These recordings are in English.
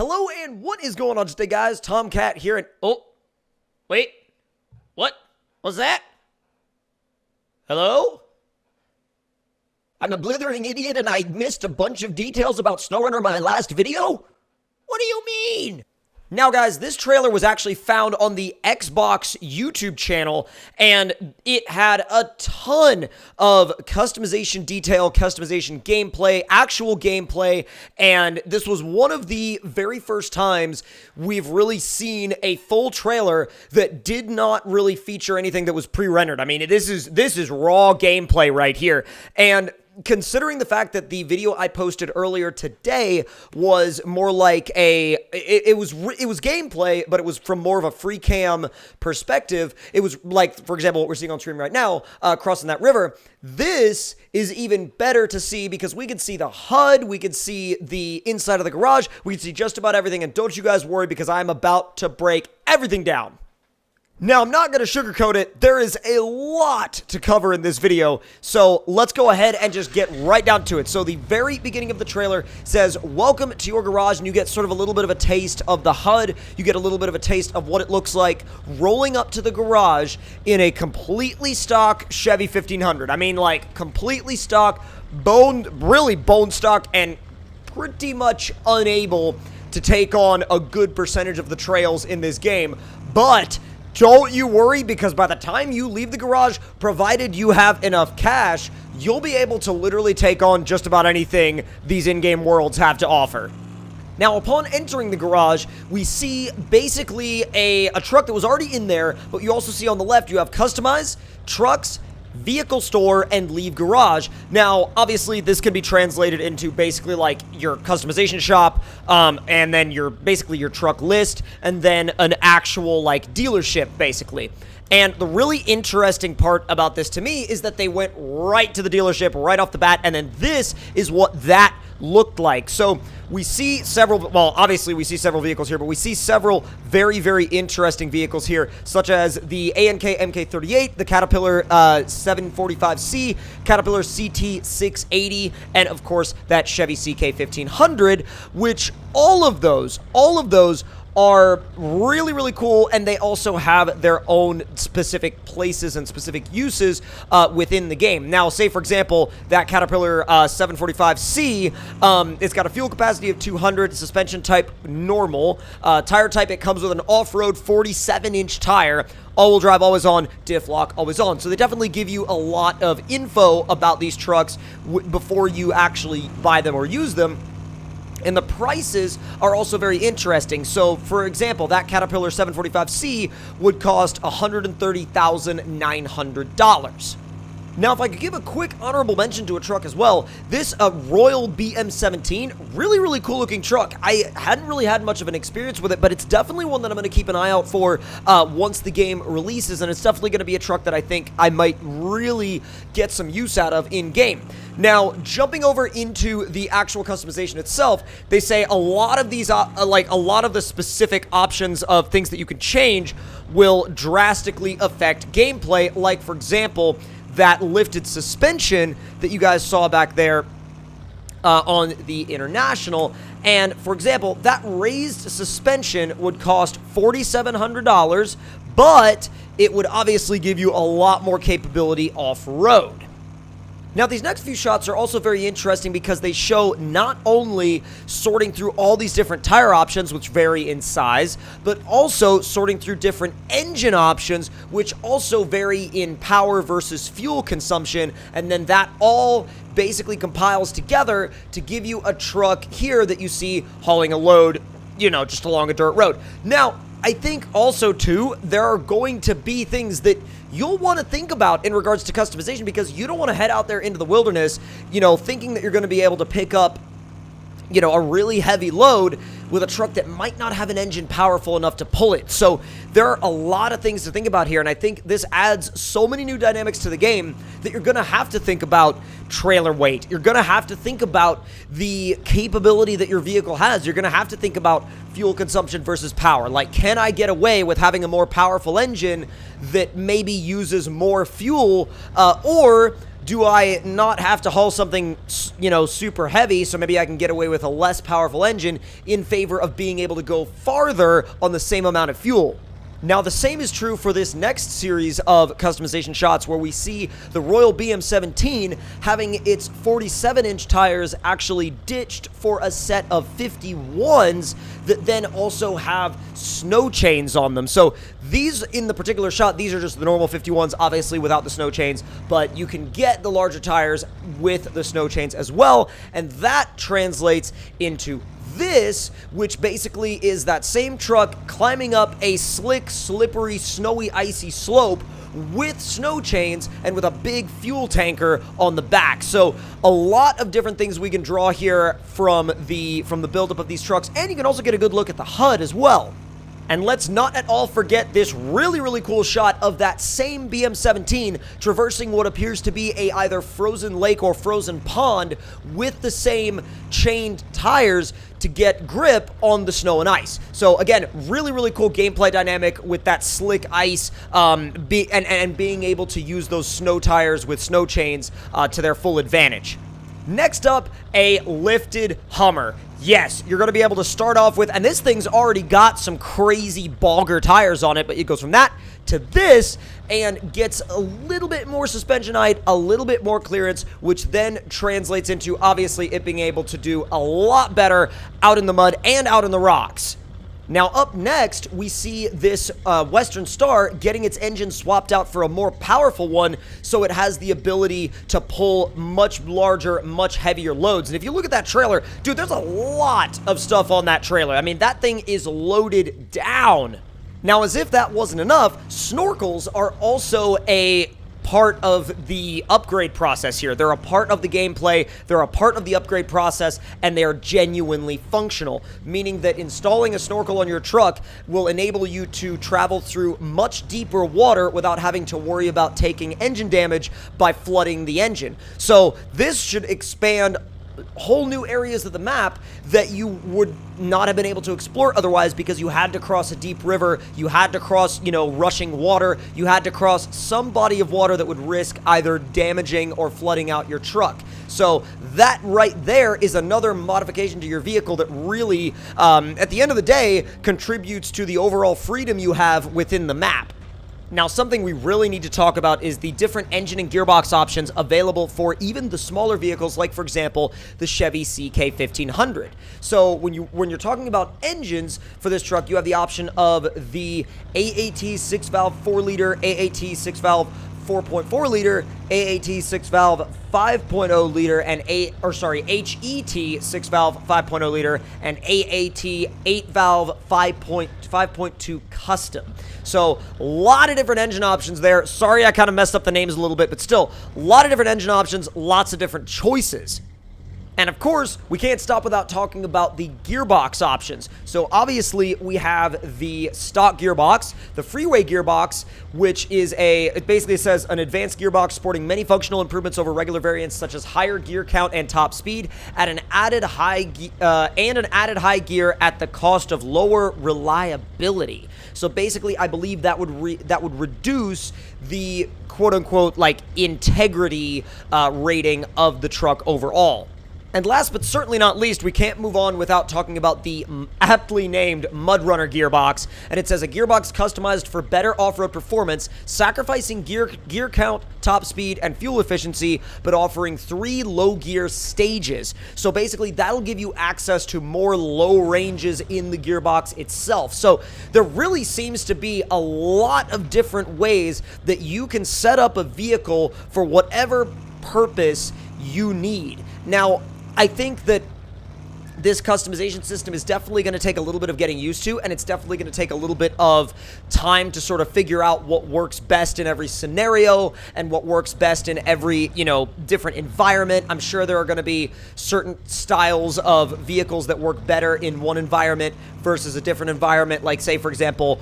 Hello and what is going on today, guys? Tomcat here and... Oh, wait. What was that? Hello? I'm a blithering idiot and I missed a bunch of details about SnowRunner in my last video? What do you mean? Now, guys, this trailer was actually found on the Xbox YouTube channel, and it had a ton of customization detail, customization gameplay, actual gameplay, and this was one of the very first times we've really seen a full trailer that did not really feature anything that was pre-rendered. I mean, this is raw gameplay right here, and considering the fact that the video I posted earlier today was more like it was gameplay, but it was from more of a free cam perspective. It was like, for example, what we're seeing on stream right now, crossing that river. This is even better to see because we can see the HUD, we can see the inside of the garage, we can see just about everything, and don't you guys worry because I'm about to break everything down. Now, I'm not going to sugarcoat it. There is a lot to cover in this video, so let's go ahead and just get right down to it. So the very beginning of the trailer says, welcome to your garage, and you get sort of a little bit of a taste of the HUD. You get a little bit of a taste of what it looks like rolling up to the garage in a completely stock Chevy 1500. I mean, like, completely stock, really bone stock, and pretty much unable to take on a good percentage of the trails in this game, but don't you worry, because by the time you leave the garage, provided you have enough cash, you'll be able to literally take on just about anything these in-game worlds have to offer. Now, upon entering the garage, we see basically a truck that was already in there, but you also see on the left, you have customize, trucks, vehicle store, and leave garage. Now, obviously, this can be translated into basically like your customization shop, and then basically your truck list, and then an actual like dealership, basically. And the really interesting part about this to me is that they went right to the dealership right off the bat, and then this is what that looked like. So we see several, well, obviously we see several vehicles here, but we see several very, very interesting vehicles here, such as the A&K MK38, the Caterpillar 745C, Caterpillar CT680, and of course that Chevy CK 1500, which all of those are really, really cool, and they also have their own specific places and specific uses within the game. Now, say, for example, that Caterpillar 745C, it's got a fuel capacity of 200, suspension type normal, tire type, it comes with an off-road 47-inch tire, all-wheel drive, always on, diff lock, always on. So they definitely give you a lot of info about these trucks before you actually buy them or use them. And the prices are also very interesting. So, for example, that Caterpillar 745C would cost $130,900. Now, if I could give a quick honorable mention to a truck as well, this Royal BM17, really, really cool looking truck. I hadn't really had much of an experience with it, but it's definitely one that I'm going to keep an eye out for once the game releases, and it's definitely going to be a truck that I think I might really get some use out of in-game. Now, jumping over into the actual customization itself, they say a lot of these, like a lot of the specific options of things that you can change will drastically affect gameplay, like, for example, that lifted suspension that you guys saw back there on the International. And, for example, that raised suspension would cost $4,700, but it would obviously give you a lot more capability off-road. Now, these next few shots are also very interesting because they show not only sorting through all these different tire options, which vary in size, but also sorting through different engine options, which also vary in power versus fuel consumption, and then that all basically compiles together to give you a truck here that you see hauling a load, you know, just along a dirt road. Now, I think also, too, there are going to be things that you'll want to think about in regards to customization because you don't want to head out there into the wilderness, you know, thinking that you're going to be able to pick up, you know, a really heavy load with a truck that might not have an engine powerful enough to pull it. So there are a lot of things to think about here, and I think this adds so many new dynamics to the game that you're going to have to think about trailer weight. You're going to have to think about the capability that your vehicle has. You're going to have to think about fuel consumption versus power. Like, can I get away with having a more powerful engine that maybe uses more fuel, or Do I not have to haul something, super heavy, so maybe I can get away with a less powerful engine in favor of being able to go farther on the same amount of fuel? Now, the same is true for this next series of customization shots where we see the Royal BM17 having its 47-inch tires actually ditched for a set of 51s that then also have snow chains on them. So these, in the particular shot, these are just the normal 51s, obviously without the snow chains, but you can get the larger tires with the snow chains as well, and that translates into this, which basically is that same truck climbing up a slick, slippery, snowy, icy slope with snow chains and with a big fuel tanker on the back. So a lot of different things we can draw here from the buildup of these trucks, and you can also get a good look at the HUD as well. And let's not at all forget this really, really cool shot of that same BM17 traversing what appears to be a either frozen lake or frozen pond with the same chained tires to get grip on the snow and ice. So again, really, really cool gameplay dynamic with that slick ice and being able to use those snow tires with snow chains to their full advantage. Next up, a lifted Hummer. Yes, you're going to be able to start off with, and this thing's already got some crazy bogger tires on it, but it goes from that to this and gets a little bit more suspension height, a little bit more clearance, which then translates into, obviously, it being able to do a lot better out in the mud and out in the rocks. Now, up next, we see this Western Star getting its engine swapped out for a more powerful one, so it has the ability to pull much larger, much heavier loads. And if you look at that trailer, dude, there's a lot of stuff on that trailer. I mean, that thing is loaded down. Now, as if that wasn't enough, snorkels are also a part of the upgrade process here. They're a part of the gameplay, they're a part of the upgrade process, and they are genuinely functional, meaning that installing a snorkel on your truck will enable you to travel through much deeper water without having to worry about taking engine damage by flooding the engine. So this should expand whole new areas of the map that you would not have been able to explore otherwise, because you had to cross a deep river, you had to cross, rushing water, you had to cross some body of water that would risk either damaging or flooding out your truck. So that right there is another modification to your vehicle that really, at the end of the day, contributes to the overall freedom you have within the map. Now, something we really need to talk about is the different engine and gearbox options available for even the smaller vehicles, like, for example, the Chevy CK1500. So when you're talking about engines for this truck, you have the option of the AAT 6-valve 4-liter, AAT 6-valve 4.4-liter, AAT 6-valve 5.0-liter, and HET 6-valve 5.0-liter, and AAT 8-valve 5.2 custom. So, a lot of different engine options there. Sorry, I kind of messed up the names a little bit, but still, a lot of different engine options, lots of different choices. And of course, we can't stop without talking about the gearbox options. So obviously, we have the stock gearbox, the freeway gearbox, which is it basically says an advanced gearbox sporting many functional improvements over regular variants, such as higher gear count and top speed, at an added high gear at the cost of lower reliability. So basically, I believe that would reduce the quote-unquote integrity rating of the truck overall. And last but certainly not least, we can't move on without talking about the aptly named Runner Gearbox. And it says a gearbox customized for better off-road performance, sacrificing gear count, top speed, and fuel efficiency, but offering 3 low gear stages. So basically, that'll give you access to more low ranges in the gearbox itself. So there really seems to be a lot of different ways that you can set up a vehicle for whatever purpose you need. Now, I think that this customization system is definitely going to take a little bit of getting used to, and it's definitely going to take a little bit of time to sort of figure out what works best in every scenario and what works best in every, different environment. I'm sure there are going to be certain styles of vehicles that work better in one environment versus a different environment. Like, say, for example,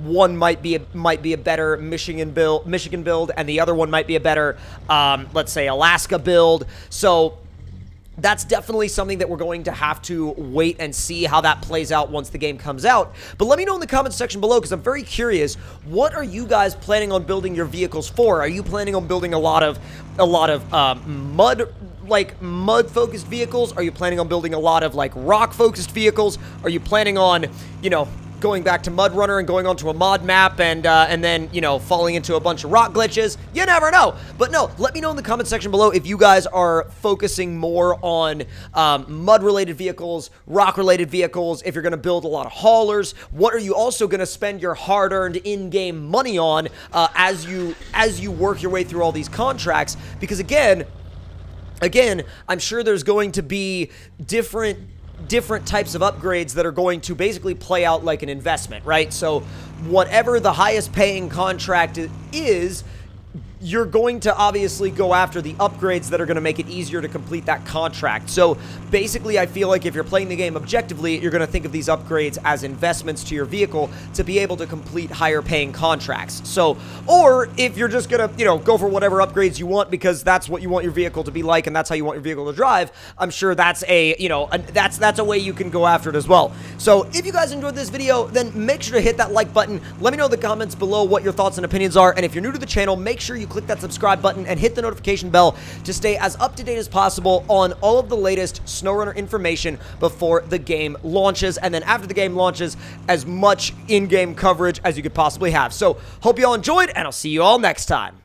one might be a better Michigan build, and the other one might be a better, let's say, Alaska build. So that's definitely something that we're going to have to wait and see how that plays out once the game comes out. But let me know in the comments section below, because I'm very curious, what are you guys planning on building your vehicles for? Are you planning on building a lot of mud focused vehicles? Are you planning on building a lot of like rock focused vehicles? Are you planning on, you know, going back to Mud Runner and going onto a mod map and then, you know, falling into a bunch of rock glitches? You never know. But no, let me know in the comment section below if you guys are focusing more on mud-related vehicles, rock-related vehicles, if you're going to build a lot of haulers. What are you also going to spend your hard-earned in-game money on as you work your way through all these contracts? Because again, I'm sure there's going to be different types of upgrades that are going to basically play out like an investment, right? So whatever the highest paying contract is, you're going to obviously go after the upgrades that are going to make it easier to complete that contract. So basically, I feel like if you're playing the game objectively, you're going to think of these upgrades as investments to your vehicle to be able to complete higher paying contracts. So, or if you're just going to, you know, go for whatever upgrades you want because that's what you want your vehicle to be like and that's how you want your vehicle to drive, I'm sure that's a, you know, that's a way you can go after it as well. So if you guys enjoyed this video, then make sure to hit that like button. Let me know in the comments below what your thoughts and opinions are. And if you're new to the channel, make sure you click that subscribe button and hit the notification bell to stay as up to date as possible on all of the latest SnowRunner information before the game launches, and then after the game launches, as much in-game coverage as you could possibly have. So hope you all enjoyed, and I'll see you all next time.